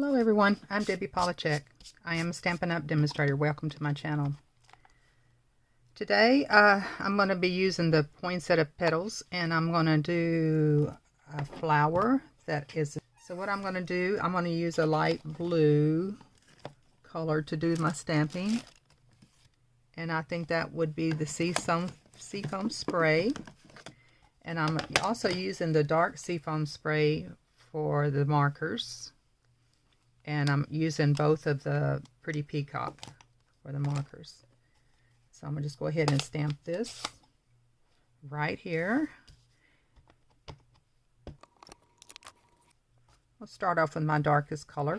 Hello everyone, I'm Debbie Polachek. I am a Stampin' Up demonstrator. Welcome to my channel. Today I'm going to be using the Poinsettia Petals, and I'm going to do a flower that is... So what I'm going to do, I'm going to use a light blue color to do my stamping. And I think that would be the seafoam spray. And I'm also using the dark seafoam spray for the markers. And I'm using both of the Pretty Peacock for the markers. So I'm going to just go ahead and stamp this right here. I'll start off with my darkest color.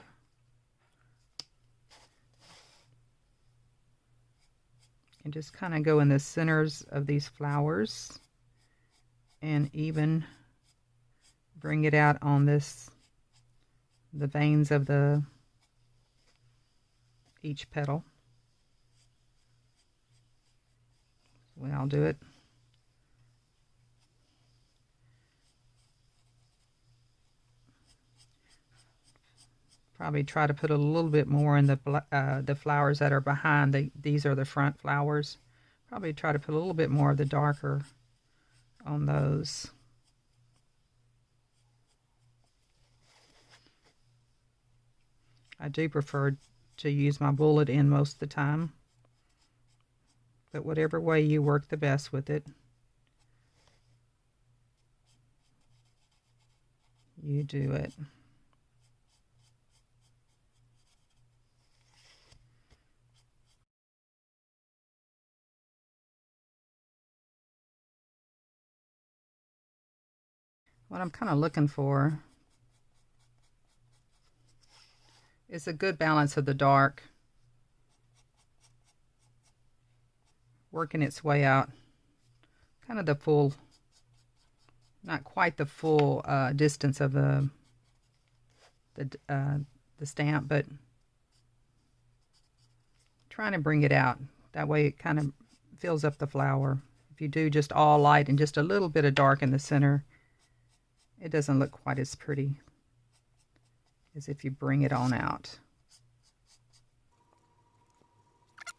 And just kind of go in the centers of these flowers. And even bring it out on the veins of each petal. Well, I'll do it. Probably try to put a little bit more in the flowers that are behind. These are the front flowers. Probably try to put a little bit more of the darker on those. I do prefer to use my bullet in most of the time, but whatever way you work the best with it, you do it. What I'm kind of looking for is a good balance of the dark working its way out, kind of the full, not quite the full distance of the stamp, but trying to bring it out. That way it kind of fills up the flower. If you do just all light and just a little bit of dark in the center, it doesn't look quite as pretty as if you bring it on out.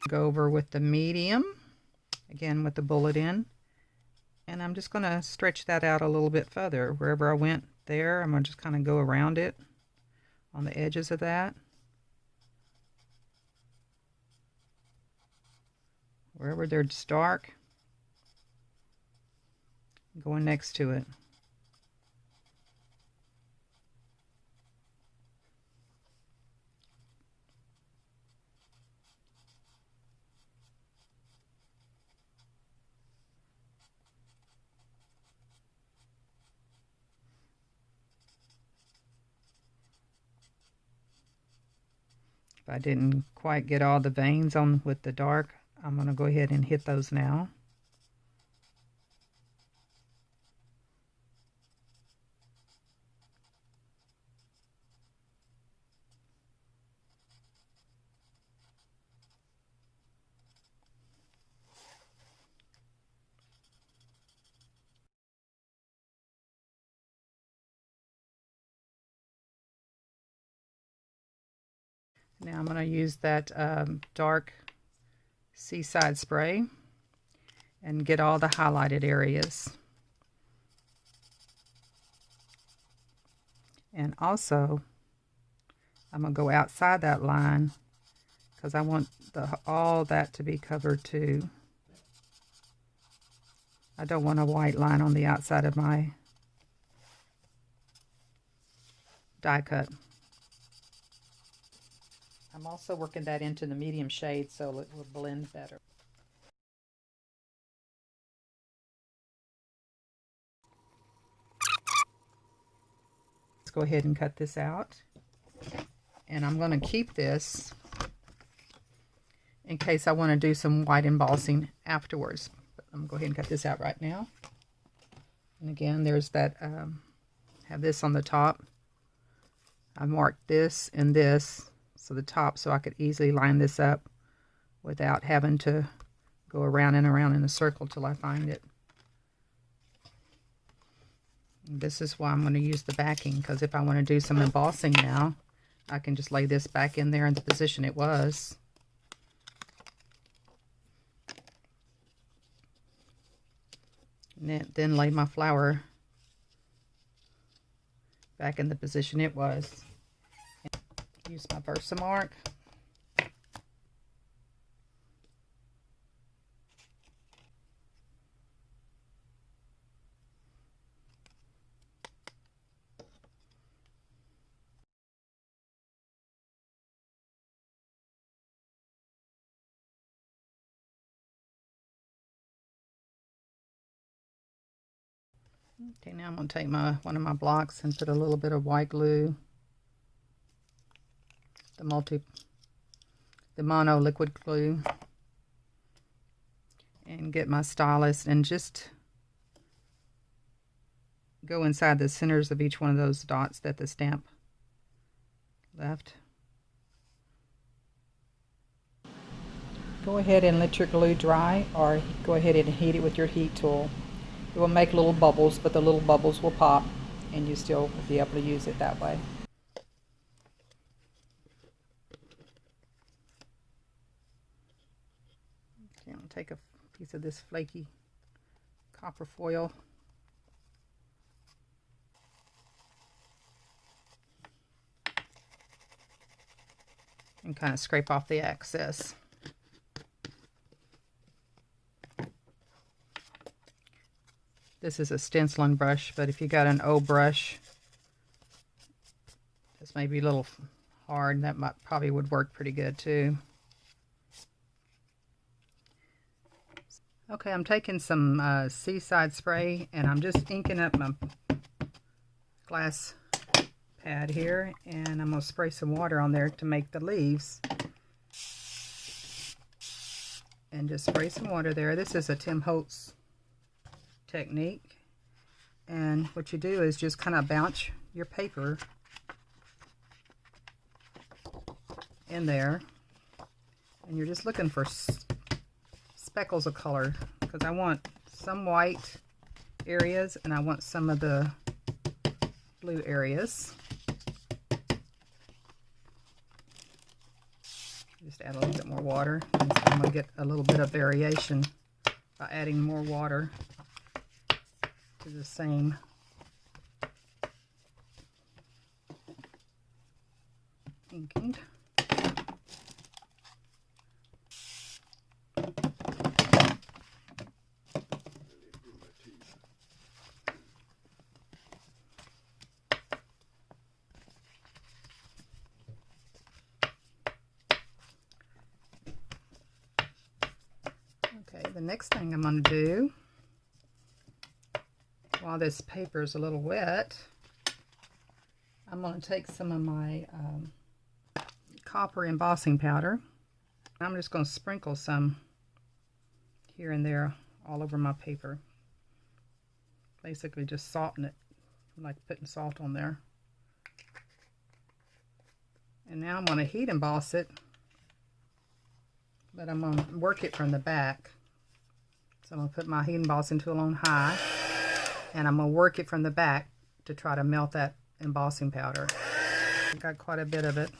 Go over with the medium, again with the bullet in, and I'm just going to stretch that out a little bit further. Wherever I went there, I'm going to just kind of go around it on the edges of that. Wherever there's dark, going next to it. If I didn't quite get all the veins on with the dark, I'm going to go ahead and hit those now. Now I'm going to use that dark seaside spray and get all the highlighted areas. And also, I'm going to go outside that line because I want all that to be covered too. I don't want a white line on the outside of my die cut. I'm also working that into the medium shade so it will blend better. Let's go ahead and cut this out. And I'm going to keep this in case I want to do some white embossing afterwards. But I'm going to go ahead and cut this out right now. And again, there's that, have this on the top. I marked this and this. So the top, so I could easily line this up without having to go around and around in a circle till I find it. This is why I'm going to use the backing, because if I want to do some embossing now, I can just lay this back in there in the position it was. And then lay my flower back in the position it was. Use my Versamark. Okay, now I'm going to take one of my blocks and put a little bit of white glue, the mono liquid glue, and get my stylus and just go inside the centers of each one of those dots that the stamp left. Go ahead and let your glue dry, or go ahead and heat it with your heat tool. It will make little bubbles, but the little bubbles will pop and you still will be able to use it that way. Okay, I'm going to take a piece of this flaky copper foil and kind of scrape off the excess. This is a stenciling brush, but if you got an O brush, this may be a little hard. That probably would work pretty good too. Okay, I'm taking some Seaside spray and I'm just inking up my glass pad here, and I'm going to spray some water on there to make the leaves. And just spray some water there. This is a Tim Holtz technique, and what you do is just kind of bounce your paper in there, and you're just looking for speckles of color, because I want some white areas and I want some of the blue areas. Just add a little bit more water, and so I'm going to get a little bit of variation by adding more water to the same inking. Okay, the next thing I'm going to do, while this paper is a little wet, I'm going to take some of my copper embossing powder. I'm just going to sprinkle some here and there all over my paper. Basically just salting it, like putting salt on there. And now I'm going to heat emboss it, but I'm going to work it from the back. So I'm going to put my heat embossing tool on high, and I'm going to work it from the back to try to melt that embossing powder. I've got quite a bit of it.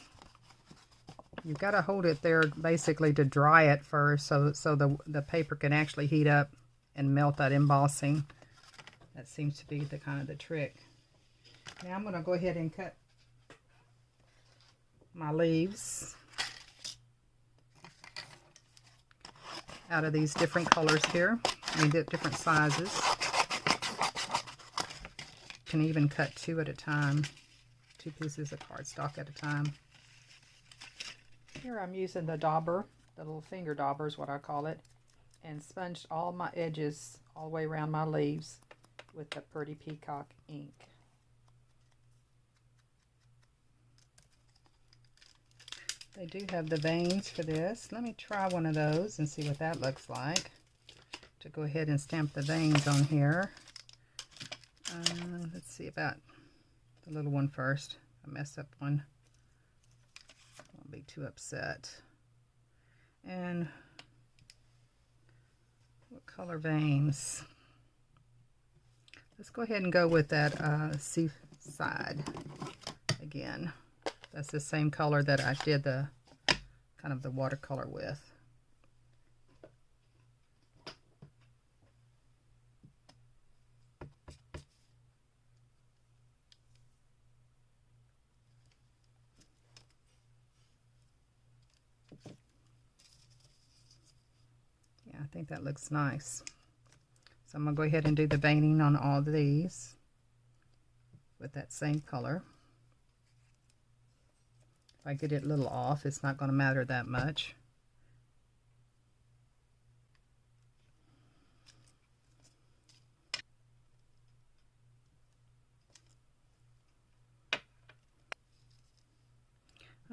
You've got to hold it there basically to dry it first, so the paper can actually heat up and melt that embossing. That seems to be the kind of the trick. Now I'm going to go ahead and cut my leaves out of these different colors here. I mean, different sizes. You can even cut two at a time, 2 pieces of cardstock at a time. Here I'm using the dauber, the little finger dauber is what I call it, and sponged all my edges all the way around my leaves with the Pretty Peacock ink. They do have the veins for this. Let me try one of those and see what that looks like. To go ahead and stamp the veins on here. Let's see about the little one first. I messed up one. Don't be too upset. And what color veins? Let's go ahead and go with that Seaside again. That's the same color that I did the kind of the watercolor with. Yeah, I think that looks nice. So I'm going to go ahead and do the veining on all of these with that same color. If I get it a little off, it's not going to matter that much.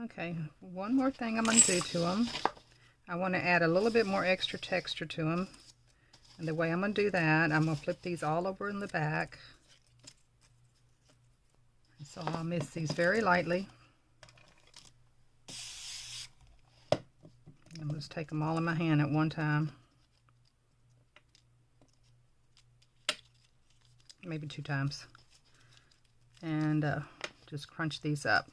Okay, one more thing I'm going to do to them. I want to add a little bit more extra texture to them. And the way I'm going to do that, I'm going to flip these all over in the back. So I'll mist these very lightly. I'm going to take them all in my hand at one time. Maybe 2 times. And just crunch these up.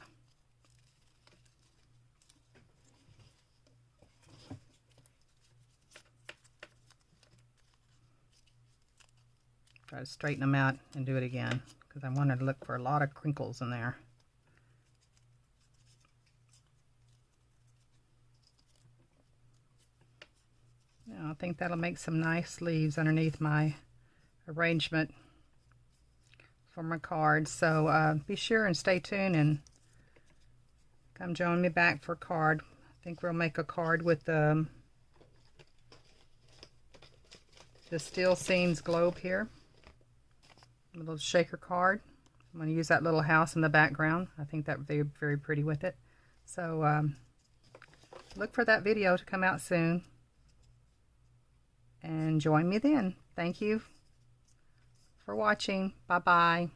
Try to straighten them out and do it again, because I wanted to look for a lot of crinkles in there. Now, I think that'll make some nice leaves underneath my arrangement for my cards. So be sure and stay tuned and come join me back for a card. I think we'll make a card with the Steel Seams globe here. A little shaker card. I'm going to use that little house in the background. I think that would be very pretty with it. So look for that video to come out soon. And join me then. Thank you for watching. Bye-bye.